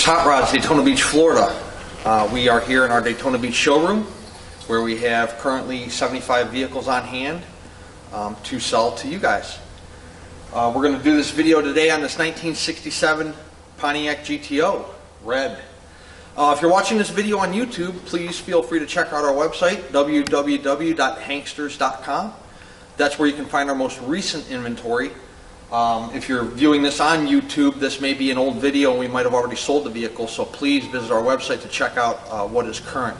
Hot Rods, Daytona Beach, Florida. We are here in our Daytona Beach showroom where we have currently 75 vehicles on hand to sell to you guys. We're going to do this video today on this 1967 Pontiac GTO Red. If you're watching this video on YouTube, please feel free to check out our website, www.hanksters.com. That's where you can find our most recent inventory. If you're viewing this on YouTube, this may be an old video and we might have already sold the vehicle, so please visit our website to check out what is current.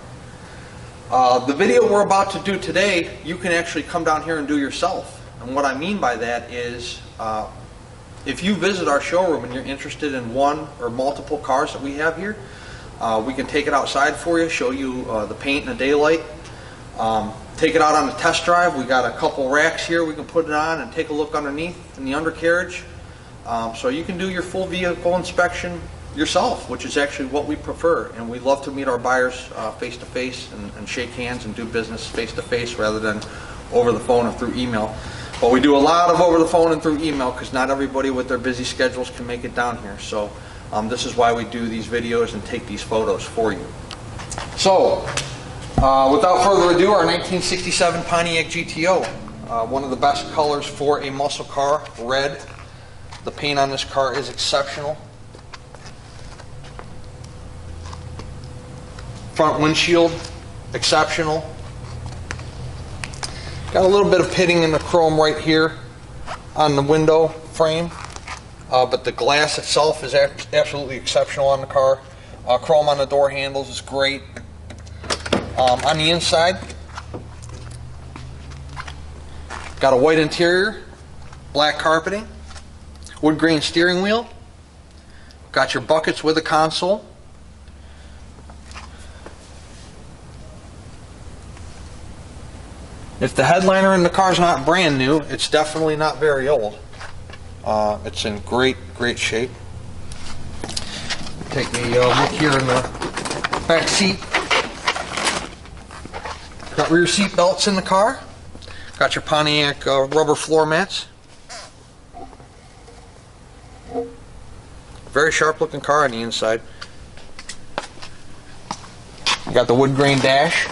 The video we're about to do today, you can actually come down here and do yourself. And what I mean by that is, if you visit our showroom and you're interested in one or multiple cars that we have here, we can take it outside for you, show you the paint in the daylight. Take it out on a test drive. We got a couple racks here we can put it on and take a look underneath in the undercarriage. So you can do your full vehicle inspection yourself, which is actually what we prefer. And we love to meet our buyers face to face and shake hands and do business face to face rather than over the phone or through email. But we do a lot of over the phone and through email because not everybody with their busy schedules can make it down here. So this is why we do these videos and take these photos for you. So without further ado, our 1967 Pontiac GTO, one of the best colors for a muscle car, red. The paint on this car is exceptional. Front windshield, exceptional. Got a little bit of pitting in the chrome right here on the window frame, but the glass itself is absolutely exceptional on the car. Chrome on the door handles is great. On the inside, got a white interior, black carpeting, wood grain steering wheel, got your buckets with a console. If the headliner in the car is not brand new, it's definitely not very old. It's in great shape. Take a look here in the back seat. Got rear seat belts in the car. Got your Pontiac rubber floor mats. Very sharp looking car on the inside. You got the wood grain dash.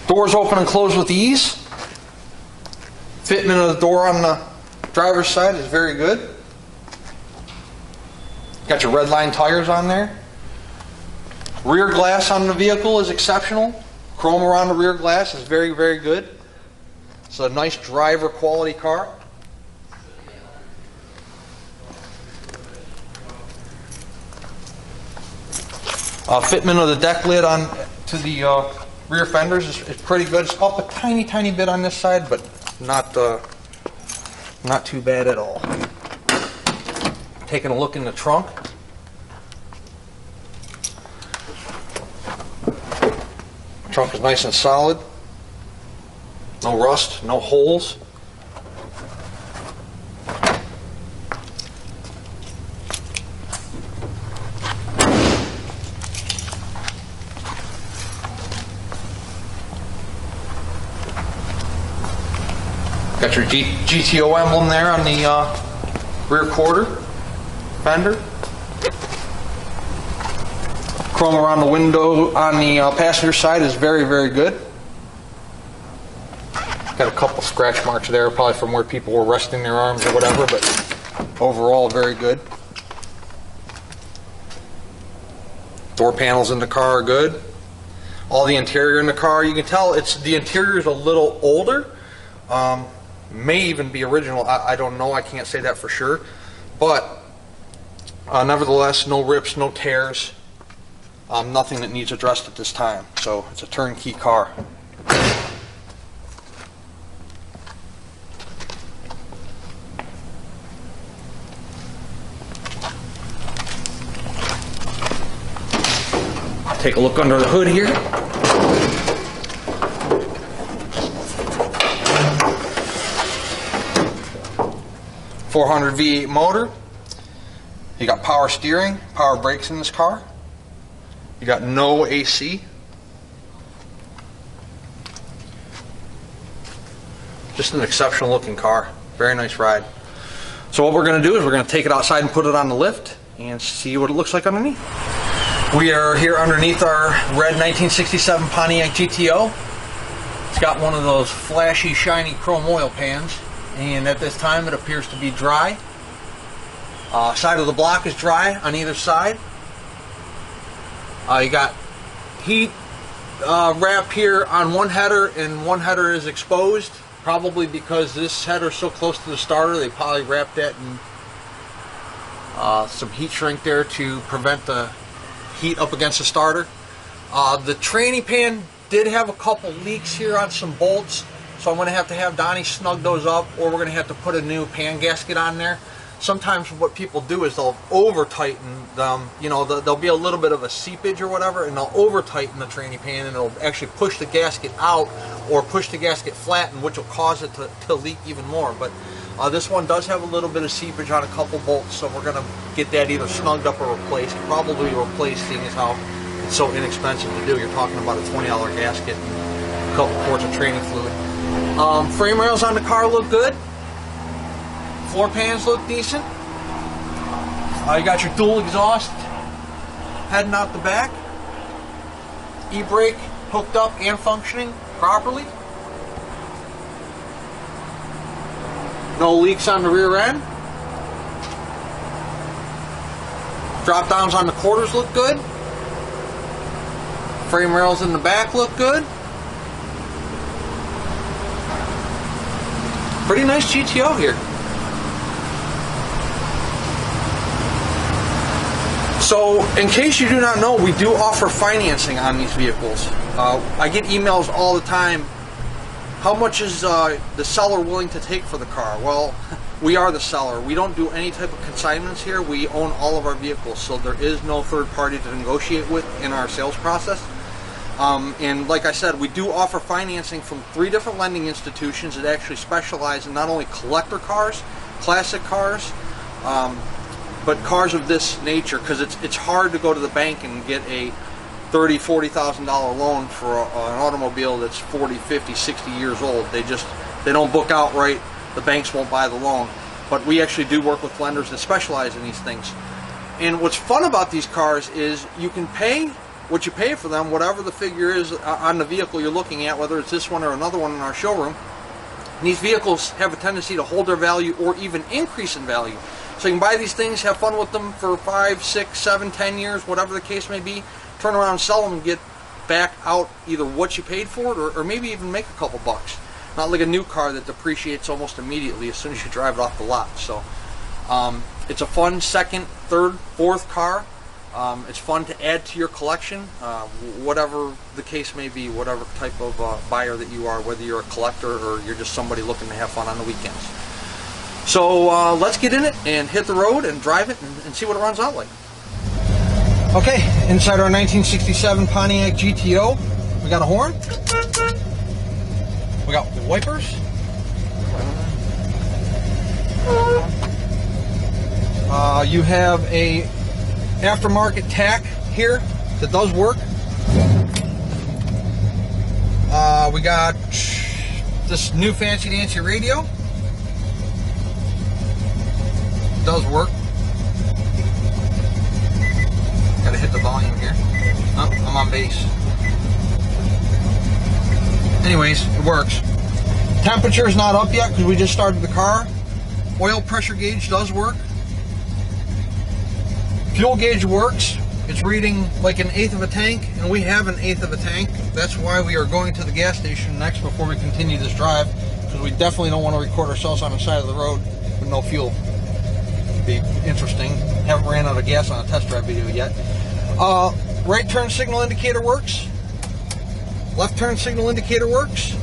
Doors open and close with ease. Fitment of the door on the driver's side is very good. Got your red line tires on there. Rear glass on the vehicle is exceptional. Chrome around the rear glass is very good. It's a nice driver quality car. Fitment of the deck lid on to the rear fenders is pretty good. It's up a tiny bit on this side, but not too bad at all. Taking a look in the trunk. Trunk is nice and solid. No rust, no holes. Got your GTO emblem there on the rear quarter fender. Chrome around the window on the passenger side is very, very good. Got a couple scratch marks there, probably from where people were resting their arms or whatever, but overall very good. Door panels in the car are good. All the interior in the car, you can tell the interior is a little older. May even be original. I don't know. I can't say that for sure. But nevertheless, no rips, no tears. Nothing that needs addressed at this time. So it's a turnkey car. Take a look under the hood here. .400 V8 motor. You got power steering, power brakes in this car. You got no AC. Just an exceptional looking car. Very nice ride. So what we're going to do is we're going to take it outside and put it on the lift and see what it looks like underneath. We are here underneath our red 1967 Pontiac GTO. It's got one of those flashy, shiny chrome oil pans. And at this time it appears to be dry. Side of the block is dry on either side. You got heat wrap here on one header, and one header is exposed, probably because this header is so close to the starter. They probably wrapped that in some heat shrink there to prevent the heat up against the starter. The tranny pan did have a couple leaks here on some bolts. So I'm going to have Donnie snug those up, or we're going to have to put a new pan gasket on there. Sometimes what people do is they'll over tighten them, you know, there'll be a little bit of a seepage or whatever, and they'll over tighten the tranny pan, and it'll actually push the gasket out or push the gasket flat, which will cause it to leak even more. But this one does have a little bit of seepage on a couple bolts, so we're going to get that either snugged up or replaced. Probably replaced, seeing as how it's so inexpensive to do. You're talking about a $20 gasket and a couple quarts of training fluid. Frame rails on the car look good. Floor pans look decent. You got your dual exhaust heading out the back. E-brake hooked up and functioning properly. No leaks on the rear end. Drop downs on the quarters look good. Frame rails in the back look good. Pretty nice GTO here. So, in case you do not know, we do offer financing on these vehicles. I get emails all the time. How much is the seller willing to take for the car? Well, we are the seller. We don't do any type of consignments here. We own all of our vehicles, so there is no third party to negotiate with in our sales process. And like I said, we do offer financing from 3 different lending institutions that actually specialize in not only collector cars, classic cars, but cars of this nature, because it's hard to go to the bank and get a $30,000, $40,000 loan for an automobile that's 40, 50, 60 years old. They don't book outright. The banks won't buy the loan. But we actually do work with lenders that specialize in these things. And what's fun about these cars is you can pay what you pay for them, whatever the figure is on the vehicle you're looking at, whether it's this one or another one in our showroom. And these vehicles have a tendency to hold their value or even increase in value. So you can buy these things, have fun with them for 5, 6, 7, 10 years, whatever the case may be, turn around and sell them and get back out either what you paid for it or maybe even make a couple bucks. Not like a new car that depreciates almost immediately as soon as you drive it off the lot. So it's a fun second, third, fourth car. It's fun to add to your collection, whatever the case may be, whatever type of buyer that you are, whether you're a collector or you're just somebody looking to have fun on the weekends. So let's get in it and hit the road and drive it and see what it runs out like. Okay, inside our 1967 Pontiac GTO, we got a horn. We got wipers. You have a aftermarket tack here that does work. We got this new fancy dancy radio. Does work. Gotta hit the volume here. Oh, I'm on bass. Anyways, it works. Temperature is not up yet because we just started the car. Oil pressure gauge does work. Fuel gauge works. It's reading like 1/8 of a tank, and we have 1/8 of a tank. That's why we are going to the gas station next before we continue this drive, because we definitely don't want to record ourselves on the side of the road with no fuel. It'd be interesting. Haven't ran out of gas on a test drive video yet. Right turn signal indicator works. Left turn signal indicator works.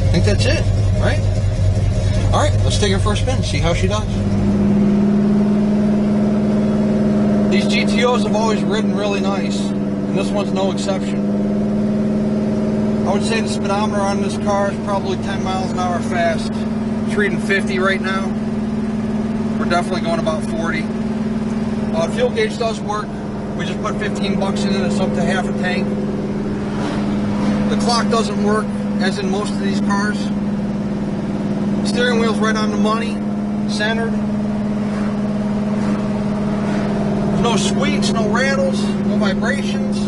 I think that's it, right? All right, let's take her for a spin, see how she does. These GTOs have always ridden really nice, and this one's no exception. I would say the speedometer on this car is probably 10 miles an hour fast. It's reading 50 right now. We're definitely going about 40. Fuel gauge does work. We just put 15 bucks in it, it's up to half a tank. The clock doesn't work, as in most of these cars. Steering wheel's right on the money, centered. No squeaks, no rattles, no vibrations.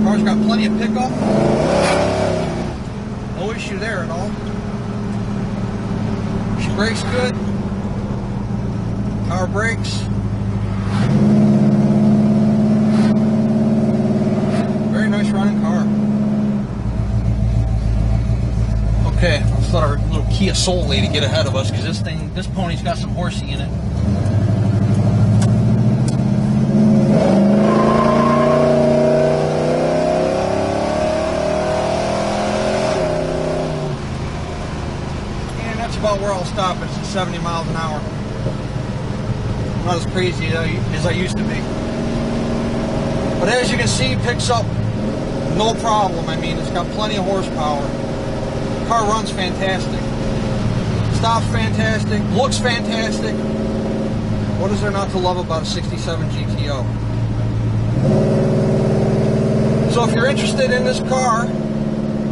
Car's got plenty of pickup. No issue there at all. She brakes good. Power brakes. Very nice running car. Okay, let's let our little Kia Soul lady get ahead of us, because this pony's got some horsey in it. And that's about where I'll stop. It's at 70 miles an hour. Not as crazy as I used to be. But as you can see, it picks up no problem. I mean, it's got plenty of horsepower. The car runs fantastic. Stops fantastic. Looks fantastic. What is there not to love about a 67 GTO? So if you're interested in this car,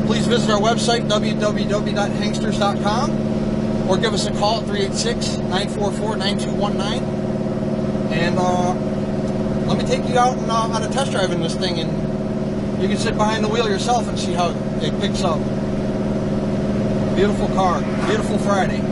please visit our website, www.hangsters.com, or give us a call at 386-944-9219. And let me take you out on a test drive in this thing, and you can sit behind the wheel yourself and see how it picks up. Beautiful car. Beautiful Friday.